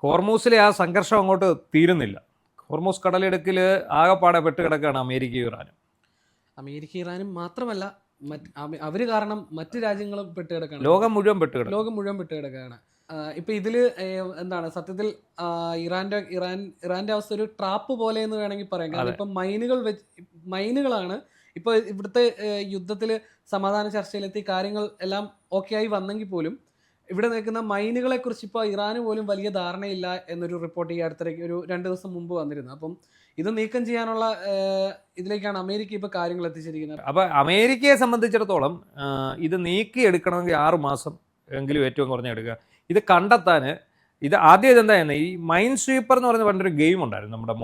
ഹോർമൂസിലെ ആ സംഘർഷം അങ്ങോട്ട് തീരുന്നില്ല. ഹോർമൂസ് കടലിടുക്കിൽ ആകെപ്പാടെ പെട്ടുകിടക്കുകയാണ് അമേരിക്കയും ഇറാനും. അമേരിക്ക ഇറാനും മാത്രമല്ല, അവർ കാരണം മറ്റു രാജ്യങ്ങളും പെട്ടുകിടക്കുകയാണ്. ലോകം മുഴുവൻ പെട്ടുകിടക്കുകയാണ്. ഇപ്പൊ ഇതില് എന്താണ് സത്യത്തിൽ ഇറാന്റെ അവസ്ഥ ഒരു ട്രാപ്പ് പോലെ എന്ന് വേണമെങ്കിൽ പറയാം. കാരണം ഇപ്പൊ മൈനുകളാണ് ഇപ്പൊ ഇവിടുത്തെ യുദ്ധത്തിൽ സമാധാന ചർച്ചയിലെത്തി കാര്യങ്ങൾ എല്ലാം ഓക്കെ ആയി വന്നെങ്കിൽ പോലും ഇവിടെ നിൽക്കുന്ന മൈനുകളെ കുറിച്ച് ഇപ്പോൾ ഇറാന് പോലും വലിയ ധാരണയില്ല എന്നൊരു റിപ്പോർട്ട് ഈ അടുത്തിടയ്ക്ക് ഒരു 2 ദിവസം മുമ്പ് വന്നിരുന്നു. അപ്പം ഇത് നീക്കം ചെയ്യാനുള്ള ഇതിലേക്കാണ് അമേരിക്ക ഇപ്പോൾ കാര്യങ്ങൾ എത്തിച്ചിരിക്കുന്നത്. അപ്പോൾ അമേരിക്കയെ സംബന്ധിച്ചിടത്തോളം ഇത് നീക്കിയെടുക്കണമെങ്കിൽ 6 മാസം എങ്കിലും ഏറ്റവും കുറഞ്ഞ എടുക്കുക. ഇത് കണ്ടെത്താൻ ഇത് ആദ്യം ഇതെന്തായിരുന്നു, ഈ മൈൻ സ്വീപ്പർ എന്ന് പറഞ്ഞ പണ്ടൊരു ഗെയിം ഉണ്ടായിരുന്നു നമ്മുടെ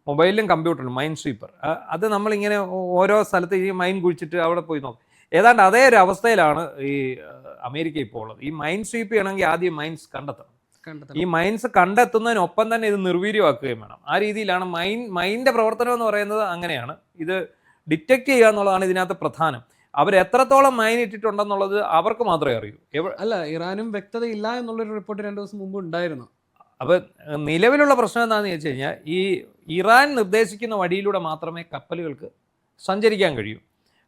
മൊബൈലിലും കമ്പ്യൂട്ടറിലും. മൈൻ സ്വീപ്പർ അത് നമ്മളിങ്ങനെ ഓരോ സ്ഥലത്ത് ഈ മൈൻ കുഴിച്ചിട്ട് അവിടെ പോയി നോക്കും. ഏതാണ്ട് അതേ ഒരു അവസ്ഥയിലാണ് ഈ അമേരിക്ക ഇപ്പോൾ ഉള്ളത്. ഈ മൈൻ സ്വീപ്പ് ചെയ്യണമെങ്കിൽ ആദ്യം മൈൻസ് കണ്ടെത്തണം. ഈ മൈൻസ് കണ്ടെത്തുന്നതിനൊപ്പം തന്നെ ഇത് നിർവീര്യമാക്കുകയും വേണം. ആ രീതിയിലാണ് മൈൻ്റെ പ്രവർത്തനം എന്ന് പറയുന്നത്. അങ്ങനെയാണ് ഇത് ഡിറ്റക്ട് ചെയ്യുക എന്നുള്ളതാണ് ഇതിനകത്ത് പ്രധാനം. അവർ എത്രത്തോളം മൈൻ ഇട്ടിട്ടുണ്ടെന്നുള്ളത് അവർക്ക് മാത്രമേ അറിയൂ. അല്ല, ഇറാനും വ്യക്തതയില്ല എന്നുള്ളൊരു റിപ്പോർട്ട് 2 ദിവസം മുമ്പ് ഉണ്ടായിരുന്നു. അപ്പോൾ നിലവിലുള്ള പ്രശ്നം എന്താണെന്ന് വെച്ച് കഴിഞ്ഞാൽ ഈ ഇറാൻ നിർദ്ദേശിക്കുന്ന വഴിയിലൂടെ മാത്രമേ കപ്പലുകൾക്ക് സഞ്ചരിക്കാൻ കഴിയൂ.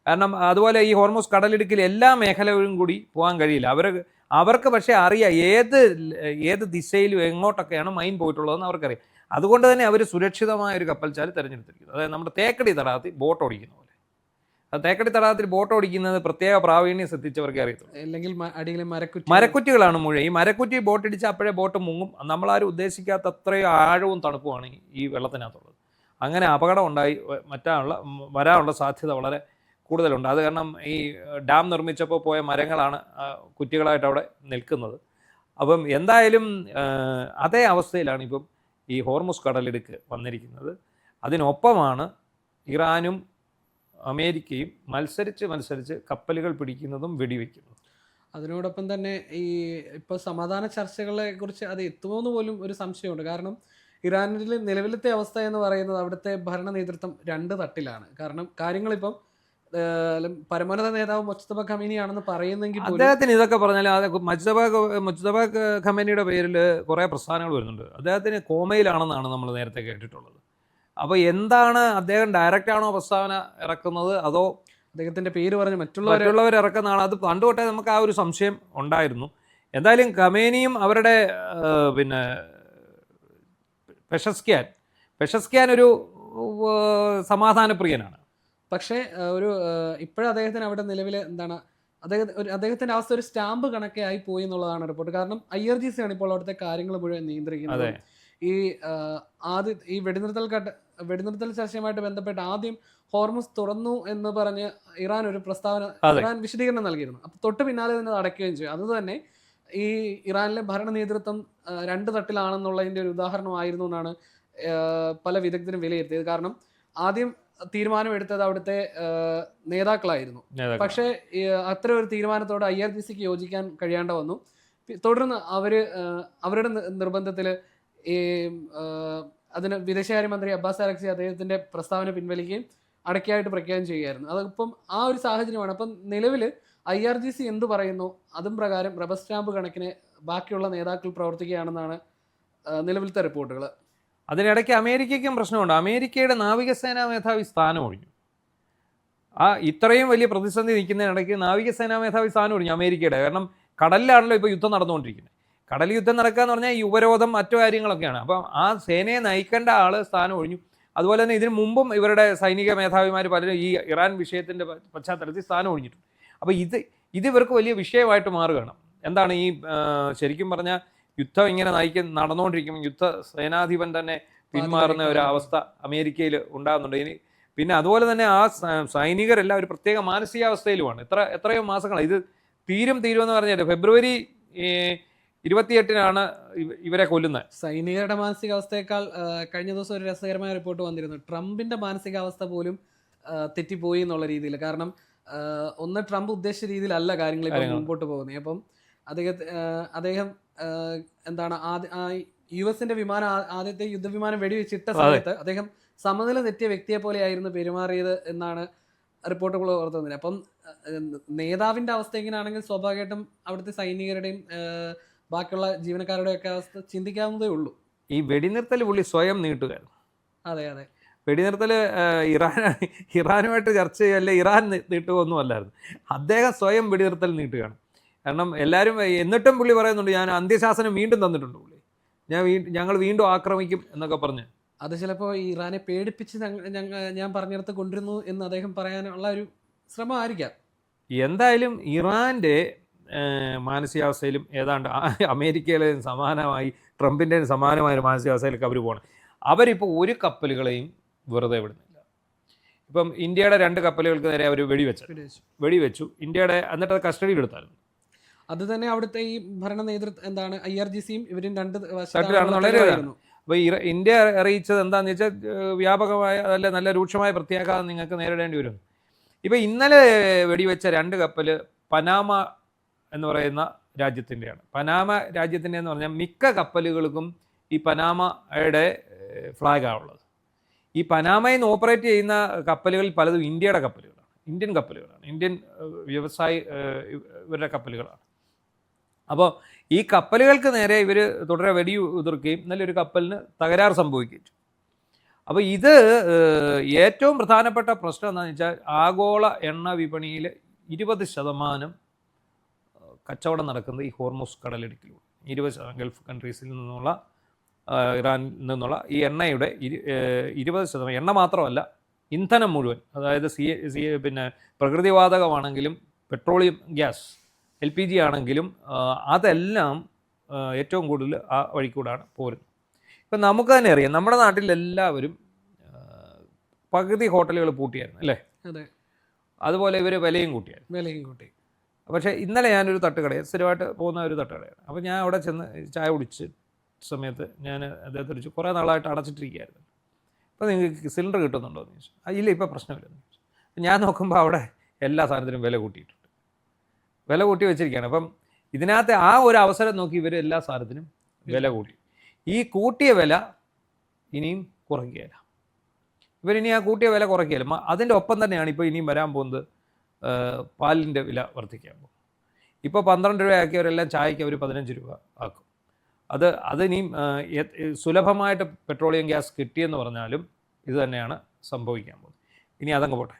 കാരണം അതുപോലെ ഈ ഹോർമൂസ് കടലിടുക്കിൽ എല്ലാ മേഖലകളും കൂടി പോകാൻ കഴിയില്ല. അവർക്ക് പക്ഷേ അറിയാം ഏത് ദിശയിലും എങ്ങോട്ടൊക്കെയാണ് മൈൻ പോയിട്ടുള്ളതെന്ന് അവർക്കറിയാം. അതുകൊണ്ട് തന്നെ അവർ സുരക്ഷിതമായ ഒരു കപ്പൽച്ചാൽ തിരഞ്ഞെടുത്തിരിക്കുന്നത്. അതായത് നമ്മുടെ തേക്കടി തടാകത്തിൽ ബോട്ട് ഓടിക്കുന്ന പോലെ. അത് തേക്കടി തടാകത്തിൽ ബോട്ട് ഓടിക്കുന്നത് പ്രത്യേക പ്രാവീണ്യം ശ്രദ്ധിച്ചവർക്കേ അറിയത്തുള്ളൂ. അല്ലെങ്കിൽ അടിയിലെ മരക്കുറ്റികളാണ് മുഴുവൻ. ഈ മരക്കുറ്റി ബോട്ട് ഇടിച്ച് അപ്പോഴേ ബോട്ട് മുങ്ങും. നമ്മളാരും ഉദ്ദേശിക്കാത്ത അത്രയും ആഴവും തണുപ്പുമാണ് ഈ വെള്ളത്തിനകത്തുള്ളത്. അങ്ങനെ അപകടം ഉണ്ടായി വരാനുള്ള സാധ്യത വളരെ കൂടുതലുണ്ട്. അത് കാരണം ഈ ഡാം നിർമ്മിച്ചപ്പോൾ പോയ മരങ്ങളാണ് കുറ്റികളായിട്ട് അവിടെ നിൽക്കുന്നത്. അപ്പം എന്തായാലും അതേ അവസ്ഥയിലാണ് ഇപ്പം ഈ ഹോർമൂസ് കടലിടുക്ക് വന്നിരിക്കുന്നത്. അതിനൊപ്പമാണ് ഇറാനും അമേരിക്കയും മത്സരിച്ച് കപ്പലുകൾ പിടിക്കുന്നതും വെടിവെക്കുന്നതും. അതിനോടൊപ്പം തന്നെ ഈ ഇപ്പോൾ സമാധാന ചർച്ചകളെ കുറിച്ച് അത് എത്തുമോ എന്ന് പോലും ഒരു സംശയമുണ്ട്. കാരണം ഇറാനിൽ നിലവിലത്തെ അവസ്ഥ എന്ന് പറയുന്നത് അവിടുത്തെ ഭരണ നേതൃത്വം 2 തട്ടിലാണ്. കാരണം കാര്യങ്ങളിപ്പം പരമോന്നത നേതാവ് മുജ്തബ ഖമീനി ആണെന്ന് പറയുന്നെങ്കിൽ അദ്ദേഹത്തിന് ഇതൊക്കെ പറഞ്ഞാൽ മുജ്തബ ഖമീനിയുടെ പേരിൽ കുറേ പ്രസ്ഥാനങ്ങൾ വരുന്നുണ്ട്. അദ്ദേഹത്തിന് കോമയിലാണെന്നാണ് നമ്മൾ നേരത്തെ കേട്ടിട്ടുള്ളത്. അപ്പോൾ എന്താണ് അദ്ദേഹം ഡയറക്റ്റ് ആണോ പ്രസ്താവന ഇറക്കുന്നത്, അതോ അദ്ദേഹത്തിൻ്റെ പേര് പറഞ്ഞ് മറ്റുള്ളവർ ഇറക്കുന്നതാണ്? അത് പണ്ട് തൊട്ടേ നമുക്ക് ആ ഒരു സംശയം ഉണ്ടായിരുന്നു. എന്തായാലും ഖമേനിയും അവരുടെ പിന്നെ പെഷസ്ക്യാൻ ഒരു സമാധാനപ്രിയനാണ്. പക്ഷേ ഇപ്പോഴും അദ്ദേഹത്തിന് അവിടെ നിലവിൽ എന്താണ് അദ്ദേഹത്തിന്റെ അവസ്ഥ ഒരു സ്റ്റാമ്പ് കണക്കെ ആയി പോയി എന്നുള്ളതാണ് റിപ്പോർട്ട്. കാരണം IRGC ആണ് ഇപ്പോൾ അവിടുത്തെ കാര്യങ്ങൾ മുഴുവൻ നിയന്ത്രിക്കുന്നത്. ഈ വെടിനിർത്തൽ ചർച്ചയുമായിട്ട് ബന്ധപ്പെട്ട് ആദ്യം ഹോർമൂസ് തുറന്നു എന്ന് പറഞ്ഞ് ഇറാൻ ഒരു ഇറാൻ വിശദീകരണം നൽകിയിരുന്നു. അപ്പൊ തൊട്ട് പിന്നാലെ തന്നെ അടയ്ക്കുകയും ചെയ്യും. അതുതന്നെ ഈ ഇറാനിലെ ഭരണ നേതൃത്വം 2 തട്ടിലാണെന്നുള്ളതിന്റെ ഒരു ഉദാഹരണമായിരുന്നു എന്നാണ് പല വിദഗ്ധരും വിലയിരുത്തിയത്. കാരണം ആദ്യം തീരുമാനമെടുത്തത് അവിടുത്തെ നേതാക്കളായിരുന്നു. പക്ഷേ അത്ര ഒരു തീരുമാനത്തോട് IRGCക്ക് യോജിക്കാൻ കഴിയാണ്ട വന്നു. തുടർന്ന് അവരുടെ നിർബന്ധത്തിൽ ഈ അതിന് വിദേശകാര്യമന്ത്രി അബ്ബാസ് അരക്സി അദ്ദേഹത്തിന്റെ പ്രസ്താവന പിൻവലിക്കുകയും അടയ്ക്കായിട്ട് പ്രഖ്യാപനം ചെയ്യുകയായിരുന്നു. അതിപ്പം ആ ഒരു സാഹചര്യമാണ്. അപ്പം നിലവിൽ IRGC എന്ത് പറയുന്നു അതും പ്രകാരം റബ്ബർ സ്റ്റാമ്പ് കണക്കിന് ബാക്കിയുള്ള നേതാക്കൾ പ്രവർത്തിക്കുകയാണെന്നാണ് നിലവിലത്തെ റിപ്പോർട്ടുകൾ. അതിനിടയ്ക്ക് അമേരിക്കയ്ക്കും പ്രശ്നമുണ്ട്. അമേരിക്കയുടെ നാവികസേനാ മേധാവി സ്ഥാനം ഒഴിഞ്ഞു. ഇത്രയും വലിയ പ്രതിസന്ധി നിൽക്കുന്നതിനിടയ്ക്ക് നാവികസേനാ മേധാവി സ്ഥാനം ഒഴിഞ്ഞു അമേരിക്കയുടെ. കാരണം കടലിലാണല്ലോ ഇപ്പോൾ യുദ്ധം നടന്നുകൊണ്ടിരിക്കുന്നത്. കടൽ യുദ്ധം നടക്കുക എന്ന് പറഞ്ഞാൽ ഈ ഉപരോധം മറ്റു കാര്യങ്ങളൊക്കെയാണ്. അപ്പം ആ സേനയെ നയിക്കേണ്ട ആൾ സ്ഥാനം ഒഴിഞ്ഞു. അതുപോലെ തന്നെ ഇതിനു മുമ്പും ഇവരുടെ സൈനിക മേധാവിമാർ പലരും ഈ ഇറാൻ വിഷയത്തിൻ്റെ പശ്ചാത്തലത്തിൽ സ്ഥാനം ഒഴിഞ്ഞിട്ടുണ്ട്. അപ്പോൾ ഇത് ഇവർക്ക് വലിയ വിഷയമായിട്ട് മാറുകയാണ്. എന്താണ് ഈ ശരിക്കും പറഞ്ഞാൽ യുദ്ധം ഇങ്ങനെ നടന്നുകൊണ്ടിരിക്കും, യുദ്ധ സേനാധിപൻ തന്നെ പിന്മാറുന്ന ഒരു അവസ്ഥ അമേരിക്കയിൽ ഉണ്ടാകുന്നുണ്ട്. ഇനി പിന്നെ അതുപോലെ തന്നെ ആ സൈനികരെല്ലാം ഒരു പ്രത്യേക മാനസികാവസ്ഥയിലുമാണ്. എത്രയോ മാസങ്ങളാണ് ഇത് തീരുമെന്ന് പറഞ്ഞാൽ ഫെബ്രുവരി 28-നാണ് ഇവരെ കൊല്ലുന്നത്. സൈനികരുടെ മാനസികാവസ്ഥയേക്കാൾ കഴിഞ്ഞ ദിവസം ഒരു രസകരമായ റിപ്പോർട്ട് വന്നിരുന്നു. ട്രംപിന്റെ മാനസികാവസ്ഥ പോലും തെറ്റിപ്പോയി എന്നുള്ള രീതിയിൽ. കാരണം ട്രംപ് ഉദ്ദേശിച്ച രീതിയിലല്ല കാര്യങ്ങൾ ഇപ്പോൾ മുമ്പോട്ട് പോകുന്നത്. അപ്പം അദ്ദേഹം എന്താണ് US-ന്റെ വിമാനം ആദ്യത്തെ യുദ്ധവിമാനം വെടിവെച്ചിട്ട സമയത്ത് അദ്ദേഹം സമനില തെറ്റിയ വ്യക്തിയെ പോലെയായിരുന്നു പെരുമാറിയത് എന്നാണ് റിപ്പോർട്ടുകൾ ഓർത്തുന്നത്. അപ്പം നേതാവിന്റെ അവസ്ഥ എങ്ങനെയാണെങ്കിൽ സ്വാഭാവികമായിട്ടും അവിടുത്തെ സൈനികരുടെയും ബാക്കിയുള്ള ജീവനക്കാരുടെയൊക്കെ അവസ്ഥ ചിന്തിക്കാവുന്നതേ ഉള്ളൂ. ഈ വെടിനിർത്തൽ പുള്ളി സ്വയം നീട്ടുകയായിരുന്നു. അതെ അതെ, വെടിനിർത്തൽ ഇറാനുമായിട്ട് ചർച്ച ചെയ്യല്ലേ, ഇറാൻ നീട്ടുകയൊന്നും അല്ലായിരുന്നു, അദ്ദേഹം സ്വയം വെടിനിർത്തൽ നീട്ടുകയാണ്. കാരണം എല്ലാവരും, എന്നിട്ടും പുള്ളി പറയുന്നുണ്ട് ഞാൻ അന്ത്യശാസനം വീണ്ടും തന്നിട്ടുണ്ട് പുള്ളി, ഞങ്ങൾ വീണ്ടും ആക്രമിക്കും എന്നൊക്കെ പറഞ്ഞ്. അത് ചിലപ്പോൾ ഇറാനെ പേടിപ്പിച്ച് ഞാൻ പറഞ്ഞിടത്ത് കൊണ്ടിരുന്നു എന്ന് അദ്ദേഹം പറയാനുള്ള ഒരു ശ്രമമായിരിക്കാം. എന്തായാലും ഇറാൻ്റെ മാനസികാവസ്ഥയിലും ഏതാണ്ട് അമേരിക്കയിലെ സമാനമായി, ട്രംപിൻ്റെ സമാനമായ ഒരു മാനസികാവസ്ഥയിലേക്ക് അവർ പോകണം. അവരിപ്പോൾ ഒരു കപ്പലുകളെയും വെറുതെ വിടുന്നില്ല. ഇപ്പം ഇന്ത്യയുടെ 2 കപ്പലുകൾക്ക് നേരെ അവർ വെടിവെച്ചു. ഇന്ത്യയുടെ എന്നിട്ട് അത് കസ്റ്റഡിയിൽ എടുത്തായിരുന്നു. അത് തന്നെ അവിടുത്തെ ഈ ഭരണ നേതൃത്വം എന്താണ് IRGCയും ഇവരും 2 വശത്തായിരുന്നു. അപ്പോൾ ഇന്ത്യ അറിയിച്ചത് എന്താണെന്ന് വെച്ചാൽ വ്യാപകമായ നല്ല രൂക്ഷമായ പ്രത്യാഘാതം നിങ്ങൾക്ക് നേരിടേണ്ടി വരും. ഇപ്പോൾ ഇന്നലെ വെടിവെച്ച 2 കപ്പൽ പനാമ എന്ന് പറയുന്ന രാജ്യത്തിൻ്റെയാണ്. പനാമ രാജ്യത്തിൻ്റെ എന്ന് പറഞ്ഞാൽ മിക്ക കപ്പലുകൾക്കും ഈ പനാമയുടെ ഫ്ലാഗാണുള്ളത്. ഈ പനാമയിൽ നിന്ന് ഓപ്പറേറ്റ് ചെയ്യുന്ന കപ്പലുകളിൽ പലതും ഇന്ത്യയുടെ കപ്പലുകളാണ്, ഇന്ത്യൻ കപ്പലുകളാണ്, ഇന്ത്യൻ ഇവരുടെ കപ്പലുകളാണ്. അപ്പോൾ ഈ കപ്പലുകൾക്ക് നേരെ ഇവർ തുടരെ വെടിയുതിർക്കുകയും നല്ലൊരു കപ്പലിന് തകരാറ് സംഭവിക്കുകയും ചെയ്തു. അപ്പോൾ ഇത് ഏറ്റവും പ്രധാനപ്പെട്ട പ്രശ്നം എന്താണെന്ന് വെച്ചാൽ ആഗോള എണ്ണ വിപണിയിൽ 20% കച്ചവടം നടക്കുന്നത് ഈ ഹോർമുസ് കടലിടുക്കിലൂടെ. 20% ഗൾഫ് കൺട്രീസിൽ നിന്നുള്ള, ഇറാനിൽ നിന്നുള്ള ഈ എണ്ണയുടെ 20%, എണ്ണ മാത്രമല്ല ഇന്ധനം മുഴുവൻ, അതായത് പിന്നെ പ്രകൃതിവാതകമാണെങ്കിലും പെട്രോളിയം ഗ്യാസ് LPG ആണെങ്കിലും അതെല്ലാം ഏറ്റവും കൂടുതൽ ആ വഴിക്കൂടാണ് പോരുന്നത്. ഇപ്പം നമുക്ക് തന്നെ അറിയാം, നമ്മുടെ നാട്ടിലെല്ലാവരും പകുതി ഹോട്ടലുകൾ പൂട്ടിയായിരുന്നു അല്ലേ? അതെ. അതുപോലെ ഇവർ വിലയും കൂട്ടി. പക്ഷേ ഇന്നലെ ഞാനൊരു തട്ടുകടയാണ്, സ്ഥിരമായിട്ട് പോകുന്ന ഒരു തട്ടുകടയാണ്. അപ്പോൾ ഞാൻ അവിടെ ചെന്ന് ചായ കുടിച്ച് സമയത്ത് ഞാൻ അദ്ദേഹത്തെ വിളിച്ചു, കുറേ നാളായിട്ട് അടച്ചിട്ടിരിക്കുകയായിരുന്നു, അപ്പോൾ നിങ്ങൾക്ക് സിലിണ്ടർ കിട്ടുന്നുണ്ടോ എന്ന് ചോദിച്ചു. ഇല്ല, ഇപ്പോൾ പ്രശ്നമില്ലെന്ന് ചോദിച്ചു. ഞാൻ നോക്കുമ്പോൾ അവിടെ എല്ലാ സാധനത്തിനും വില കൂട്ടി വെച്ചിരിക്കുകയാണ്. അപ്പം ഇതിനകത്ത് ആ ഒരു അവസരം നോക്കി ഇവർ എല്ലാ സാധനത്തിനും വില കൂട്ടി. ഈ കൂട്ടിയ വില ഇനിയും കുറയ്ക്കുകയില്ല, ഇവരിനി ആ കൂട്ടിയ വില കുറയ്ക്കുകയില്ല. അതിൻ്റെ ഒപ്പം തന്നെയാണ് ഇപ്പോൾ ഇനിയും വരാൻ പോകുന്നത്, പാലിൻ്റെ വില വർദ്ധിക്കാൻ പോകും. ഇപ്പോൾ 12 രൂപയാക്കിയവരെല്ലാം ചായയ്ക്ക് അവർ 15 രൂപ ആക്കും. അതിനിയും സുലഭമായിട്ട് പെട്രോളിയം ഗ്യാസ് കിട്ടിയെന്ന് പറഞ്ഞാലും ഇത് തന്നെയാണ് സംഭവിക്കാൻ പോകുന്നത്. ഇനി അതങ്ങ് പോട്ടെ.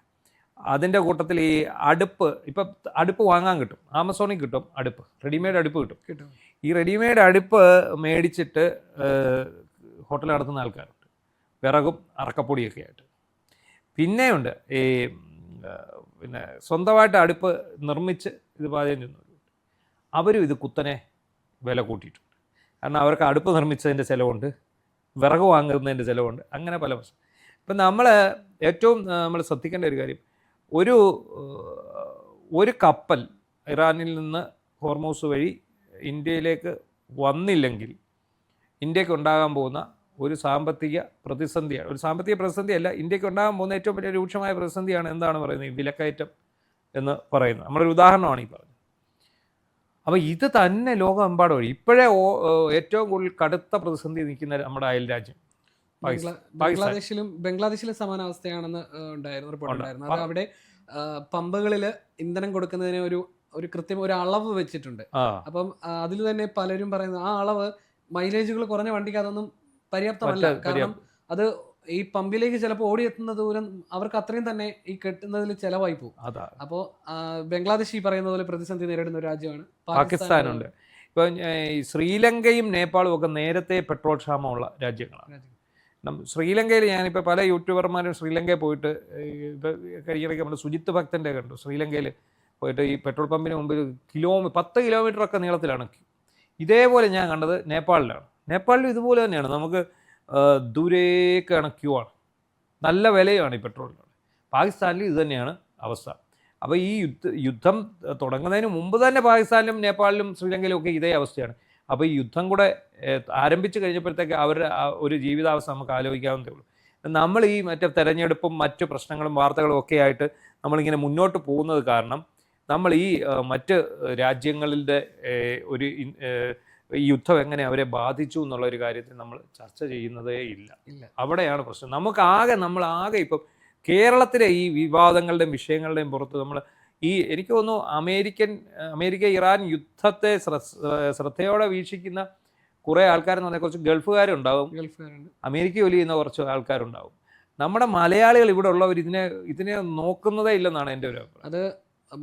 അതിൻ്റെ കൂട്ടത്തിൽ ഈ അടുപ്പ് വാങ്ങാൻ കിട്ടും, ആമസോണിൽ കിട്ടും അടുപ്പ്, റെഡിമെയ്ഡ് അടുപ്പ് കിട്ടും. ഈ റെഡിമെയ്ഡ് അടുപ്പ് മേടിച്ചിട്ട് ഹോട്ടൽ നടത്തുന്ന ആൾക്കാരുണ്ട്, വിറകും അറക്കപ്പൊടിയൊക്കെ ആയിട്ട്. പിന്നെയുണ്ട് ഈ പിന്നെ സ്വന്തമായിട്ട് അടുപ്പ് നിർമ്മിച്ച് ഇത് പാചകം ചെയ്യുന്നവരുണ്ട്. അവരും ഇത് കുത്തനെ വില കൂട്ടിയിട്ടുണ്ട്. കാരണം അവർക്ക് അടുപ്പ് നിർമ്മിച്ചതിൻ്റെ ചിലവുണ്ട്, വിറക് വാങ്ങുന്നതിൻ്റെ ചിലവുണ്ട്, അങ്ങനെ പല പ്രശ്നം. ഇപ്പം നമ്മൾ ഏറ്റവും ശ്രദ്ധിക്കേണ്ട ഒരു കാര്യം, ഒരു കപ്പൽ ഇറാനിൽ നിന്ന് ഹോർമൂസ് വഴി ഇന്ത്യയിലേക്ക് വന്നില്ലെങ്കിൽ ഇന്ത്യക്ക് ഉണ്ടാകാൻ പോകുന്ന ഒരു സാമ്പത്തിക പ്രതിസന്ധിയാണ്. ഒരു സാമ്പത്തിക പ്രതിസന്ധിയല്ല, ഇന്ത്യക്ക് ഉണ്ടാകാൻ പോകുന്ന ഏറ്റവും വലിയ രൂക്ഷമായ പ്രതിസന്ധിയാണ് എന്താണ് പറയുന്നത്, ഈ വിലക്കയറ്റം എന്ന് പറയുന്നത്. നമ്മുടെ ഒരു ഉദാഹരണമാണ് ഈ പറഞ്ഞത്. അപ്പോൾ ഇത് തന്നെ ലോകമെമ്പാടും വഴി ഇപ്പോഴേ ഏറ്റവും കൂടുതൽ കടുത്ത പ്രതിസന്ധി നിൽക്കുന്ന നമ്മുടെ അയൽ രാജ്യം ബംഗ്ലാദേശിലും സമാന അവസ്ഥയാണെന്ന് റിപ്പോർട്ട് ഉണ്ടായിരുന്നു. അത് അവിടെ പമ്പുകളിൽ ഇന്ധനം കൊടുക്കുന്നതിന് ഒരു കൃത്യം ഒരു അളവ് വെച്ചിട്ടുണ്ട്. അപ്പം അതിൽ തന്നെ പലരും പറയുന്നത് ആ അളവ് മൈലേജുകൾ കുറഞ്ഞ വണ്ടിക്ക് അതൊന്നും പര്യാപ്തമല്ല. കാരണം അത് ഈ പമ്പിലേക്ക് ചിലപ്പോൾ ഓടിയെത്തുന്ന ദൂരം അവർക്ക് അത്രയും തന്നെ ഈ കെട്ടുന്നതിൽ ചെലവായി പോകും. അപ്പോൾ ബംഗ്ലാദേശ് ഈ പറയുന്ന പോലെ പ്രതിസന്ധി നേരിടുന്ന ഒരു രാജ്യമാണ് പാകിസ്ഥാനുണ്ട്. ഇപ്പം ശ്രീലങ്കയും നേപ്പാളും ഒക്കെ നേരത്തെ പെട്രോൾ ക്ഷാമമുള്ള രാജ്യങ്ങളാണ്. ശ്രീലങ്കയിൽ ഞാനിപ്പോൾ പല യൂട്യൂബർമാരും ശ്രീലങ്കയിൽ പോയിട്ട്, ഇപ്പോൾ കഴിഞ്ഞിടയ്ക്ക് നമ്മുടെ സുജിത്ത് ഭക്തൻ്റെ കണ്ടു, ശ്രീലങ്കയിൽ പോയിട്ട് ഈ പെട്രോൾ പമ്പിന് മുമ്പിൽ 10 കിലോമീറ്ററൊക്കെ നീളത്തിലാണ്. ഇതേപോലെ ഞാൻ കണ്ടത് നേപ്പാളിലാണ്. നേപ്പാളിലും ഇതുപോലെ തന്നെയാണ്, നമുക്ക് ദൂരേക്കാണ് ക്യൂ ആണ്, നല്ല വിലയാണ് ഈ പെട്രോളിന്. പാകിസ്ഥാനിലും ഇത് തന്നെയാണ് അവസ്ഥ. അപ്പോൾ ഈ യുദ്ധം തുടങ്ങുന്നതിന് മുമ്പ് തന്നെ പാകിസ്ഥാനിലും നേപ്പാളിലും ശ്രീലങ്കയിലും ഒക്കെ ഇതേ അവസ്ഥയാണ്. അപ്പോൾ ഈ യുദ്ധം കൂടെ ആരംഭിച്ചു കഴിഞ്ഞപ്പോഴത്തേക്ക് അവരുടെ ഒരു ജീവിതാവസ്ഥ നമുക്ക് ആലോചിക്കാവുന്നതേ ഉള്ളൂ. നമ്മൾ ഈ മറ്റേ തെരഞ്ഞെടുപ്പും മറ്റു പ്രശ്നങ്ങളും വാർത്തകളും ഒക്കെ ആയിട്ട് നമ്മളിങ്ങനെ മുന്നോട്ട് പോകുന്നത് കാരണം നമ്മൾ ഈ മറ്റ് രാജ്യങ്ങളുടെ ഒരു ഈ യുദ്ധം എങ്ങനെ അവരെ ബാധിച്ചു എന്നുള്ള ഒരു കാര്യത്തിൽ നമ്മൾ ചർച്ച ചെയ്യുന്നതേ ഇല്ല. അവിടെയാണ് പ്രശ്നം. നമ്മളാകെ ഇപ്പം കേരളത്തിലെ ഈ വിവാദങ്ങളുടെയും വിഷയങ്ങളുടെയും പുറത്ത് നമ്മൾ എനിക്ക് തോന്നുന്നു അമേരിക്ക ഇറാൻ യുദ്ധത്തെ ശ്രദ്ധയോടെ വീക്ഷിക്കുന്ന കുറേ ആൾക്കാരെന്ന് പറഞ്ഞാൽ കുറച്ച് ഗൾഫുകാരുണ്ടാവും, അമേരിക്ക ജോലി ചെയ്യുന്ന കുറച്ച് ആൾക്കാരുണ്ടാവും. നമ്മുടെ മലയാളികൾ ഇവിടെ ഉള്ളവർ ഇതിനെ നോക്കുന്നതേ ഇല്ലെന്നാണ് എൻ്റെ ഒരു അഭിപ്രായം. അത്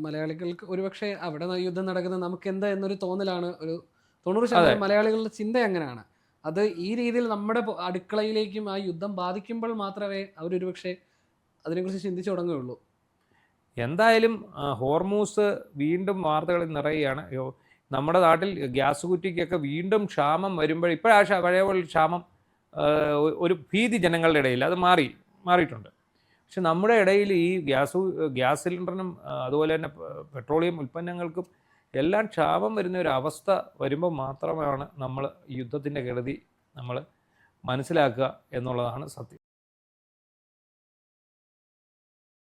മലയാളികൾക്ക് ഒരുപക്ഷെ അവിടെ യുദ്ധം നടക്കുന്നത് നമുക്ക് എന്താ എന്നൊരു തോന്നലാണ്. ഒരു 90% മലയാളികളുടെ ചിന്ത അങ്ങനെയാണ്. അത് ഈ രീതിയിൽ നമ്മുടെ അടുക്കളയിലേക്കും ആ യുദ്ധം ബാധിക്കുമ്പോൾ മാത്രമേ അവരൊരുപക്ഷെ അതിനെക്കുറിച്ച് ചിന്തിച്ചു തുടങ്ങുകയുള്ളൂ. എന്തായാലും ഹോർമൂസ് വീണ്ടും വാർത്തകളിൽ നിറയുകയാണ്. നമ്മുടെ നാട്ടിൽ ഗ്യാസ് കുറ്റിക്കൊക്കെ വീണ്ടും ക്ഷാമം വരുമ്പോൾ ഇപ്പോഴാ പഴയ പോലെ ക്ഷാമം ഒരു ഭീതി ജനങ്ങളുടെ ഇടയിൽ അത് മാറിയിട്ടുണ്ട്. പക്ഷെ നമ്മുടെ ഇടയിൽ ഈ ഗ്യാസ് സിലിണ്ടറിനും അതുപോലെ തന്നെ പെട്രോളിയം ഉൽപ്പന്നങ്ങൾക്കും എല്ലാം ക്ഷാമം വരുന്ന ഒരു അവസ്ഥ വരുമ്പോൾ മാത്രമാണ് നമ്മൾ യുദ്ധത്തിൻ്റെ കെടുതി നമ്മൾ മനസ്സിലാക്കുക എന്നുള്ളതാണ് സത്യം.